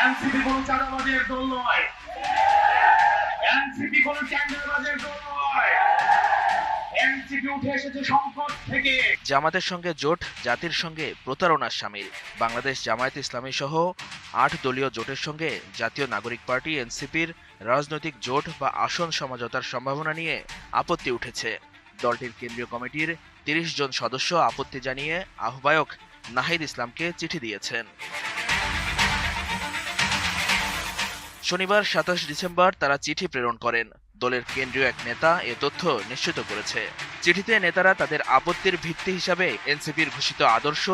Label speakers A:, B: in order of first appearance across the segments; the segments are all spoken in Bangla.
A: এনসিপি কোনো চাঁদাবাজের দল নয়, এনসিপি কোনো টেন্ডারবাজের দল নয়। এনসিপি উঠে এসেছে সংকট থেকে।
B: জামাতের সঙ্গে জোট জাতির সঙ্গে প্রতারণার শামিল। বাংলাদেশ জামায়াত ইসলামী সহ ৮ দলীয় জোটের সঙ্গে জাতীয় নাগরিক পার্টি এনসিপির রাজনৈতিক জোট বা আসন সমঝোতার সম্ভাবনা নিয়ে আপত্তি উঠেছে। দলটির কেন্দ্রীয় কমিটির ৩০ জন সদস্য আপত্তি জানিয়ে আহ্বায়ক নাহিদ ইসলামকে চিঠি দিয়েছেন। শনিবার ২৭ ডিসেম্বর তারা চিঠি প্রেরণ করেন। দলের কেন্দ্রীয় এক নেতা এ তথ্য নিশ্চিত করেছে। চিঠিতে নেতারা তাদের আপত্তির ভিত্তি হিসাবে এনসিপির ঘোষিত আদর্শ,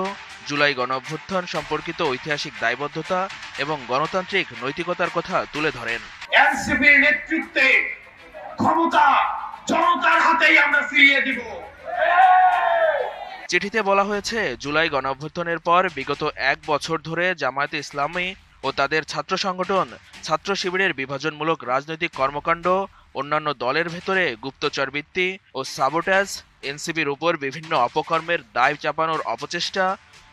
B: জুলাই গণঅভ্যুত্থান সম্পর্কিত ঐতিহাসিক দায়বদ্ধতা এবং গণতান্ত্রিক নৈতিকতার কথা তুলে ধরেন।
A: এনসিপির নেতৃত্বে ক্ষমতা জনতার হাতেই আমরা ফিরিয়ে দিব।
B: চিঠিতে বলা হয়েছে, জুলাই গণঅভ্যুত্থানের পর বিগত ১ বছর ধরে জামায়াতে ইসলামী ও তাদের ছাত্র সংগঠন ছাত্র শিবিরের বিভাজনমূলক রাজনৈতিক কর্মকাণ্ড, অন্যান্য দলের ভেতরে গুপ্তচরবৃত্তি ও সাবোটাজ, এনসিপির উপর বিভিন্ন অপকর্মের দায় চাপানোর অপচেষ্টা,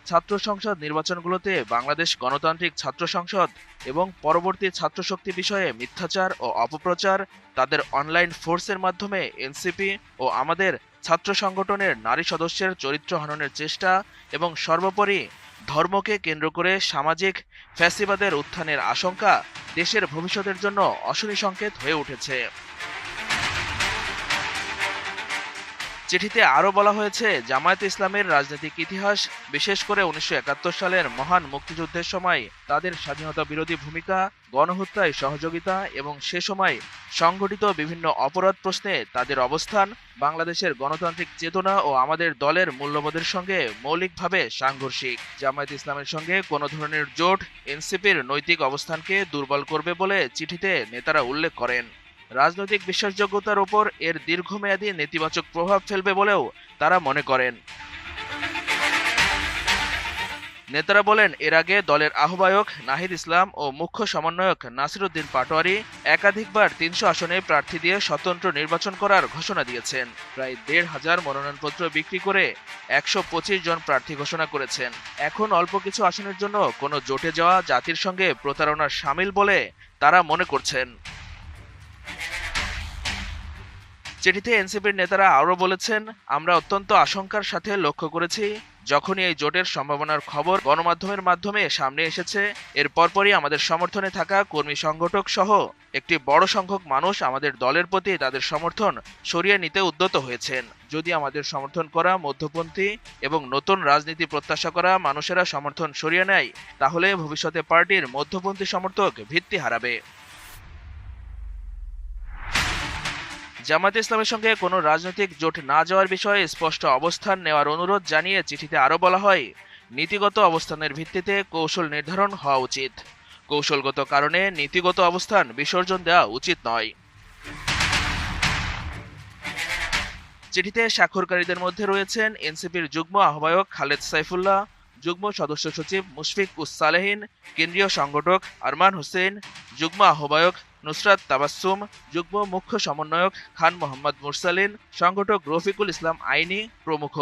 B: ছাত্র সংসদ নির্বাচনগুলোতে বাংলাদেশ গণতান্ত্রিক ছাত্র সংসদ এবং পরবর্তী ছাত্রশক্তি বিষয়ে মিথ্যাচার ও অপপ্রচার, তাদের অনলাইন ফোর্সের মাধ্যমে এনসিপি ও আমাদের ছাত্র সংগঠনের নারী সদস্যের চরিত্র হননের চেষ্টা এবং সর্বোপরি ধর্মকে কেন্দ্র করে সামাজিক ফ্যাসিবাদের উত্থানের আশঙ্কা দেশের ভবিষ্যতের জন্য অশনি সংকেত হয়ে উঠেছে। চিঠিতে আরও বলা হয়েছে, জামায়াতে ইসলামের রাজনৈতিক ইতিহাস, বিশেষ করে ১৯৭১ সালের মহান মুক্তিযুদ্ধের সময় তাদের স্বাধীনতা বিরোধী ভূমিকা, গণহত্যায় সহযোগিতা এবং সে সময় সংঘটিত বিভিন্ন অপরাধ প্রশ্নে তাদের অবস্থান বাংলাদেশের গণতান্ত্রিক চেতনা ও আমাদের দলের মূল্যবোধের সঙ্গে মৌলিকভাবে সাংঘর্ষিক। জামায়াতে ইসলামের সঙ্গে কোনো ধরনের জোট এনসিপির নৈতিক অবস্থানকে দুর্বল করবে বলে চিঠিতে নেতারা উল্লেখ করেন। রাজনৈতিক বিশ্বাসযোগ্যতার ওপর এর দীর্ঘমেয়াদী নেতিবাচক প্রভাব ফেলবে বলেও তারা মনে করেন। নেতারা বলেন, এর আগে দলের আহ্বায়ক নাহিদ ইসলাম ও মুখ্য সমন্বয়ক নাসির উদ্দিন পাটোয়ারি একাধিকবার ৩০০ আসনে প্রার্থী দিয়ে স্বতন্ত্র নির্বাচন করার ঘোষণা দিয়েছেন। প্রায় ১৫০০ মনোনয়নপত্র বিক্রি করে ১২৫ জন প্রার্থী ঘোষণা করেছেন। এখন অল্প কিছু আসনের জন্য কোনো জোটে যাওয়া জাতির সঙ্গে প্রতারণার শামিল বলে তারা মনে করছেন। চিঠিতে এনসিপির নেতারা আরও বলেছেন, আমরা অত্যন্ত আশঙ্কার সাথে লক্ষ্য করেছি, যখনই এই জোটের সম্ভাবনার খবর গণমাধ্যমের মাধ্যমে সামনে এসেছে, এর পরপরই আমাদের সমর্থনে থাকা কর্মী সংগঠক সহ একটি বড় সংখ্যক মানুষ আমাদের দলের প্রতি তাদের সমর্থন সরিয়ে নিতে উদ্যত হয়েছেন। যদি আমাদের সমর্থন করা মধ্যপন্থী এবং নতুন রাজনীতি প্রত্যাশা করা মানুষেরা সমর্থন সরিয়ে নেয়, তাহলে ভবিষ্যতে পার্টির মধ্যপন্থী সমর্থক ভিত্তি হারাবে। জামায়াতে ইসলামের সঙ্গে কোনো রাজনৈতিক জোট না যাওয়ার বিষয়ে স্পষ্ট অবস্থান নেওয়ার অনুরোধ জানিয়ে চিঠিতে আরও বলা হয়, নীতিগত অবস্থানের ভিত্তিতে কৌশল নির্ধারণ হওয়া উচিত। কৌশলগত কারণে নীতিগত অবস্থান বিসর্জন দেওয়া উচিত নয়। চিঠিতে স্বাক্ষরকারীদের মধ্যে রয়েছেন এনসিপির যুগ্ম আহ্বায়ক খালেদ সাইফুল্লাহ, যুগ্ম সদস্য সচিব মুশফিক উস সালেহীন, কেন্দ্রীয় সংগঠক আরমান হোসেন, যুগ্ম আহ্বায়ক নুসরাত তাবাসসুম, যুগ্ম মুখ্য সমন্বয়ক খান মোহাম্মদ মুরসালিন, সংগঠক রফিকুল ইসলাম আইনি প্রমুখ।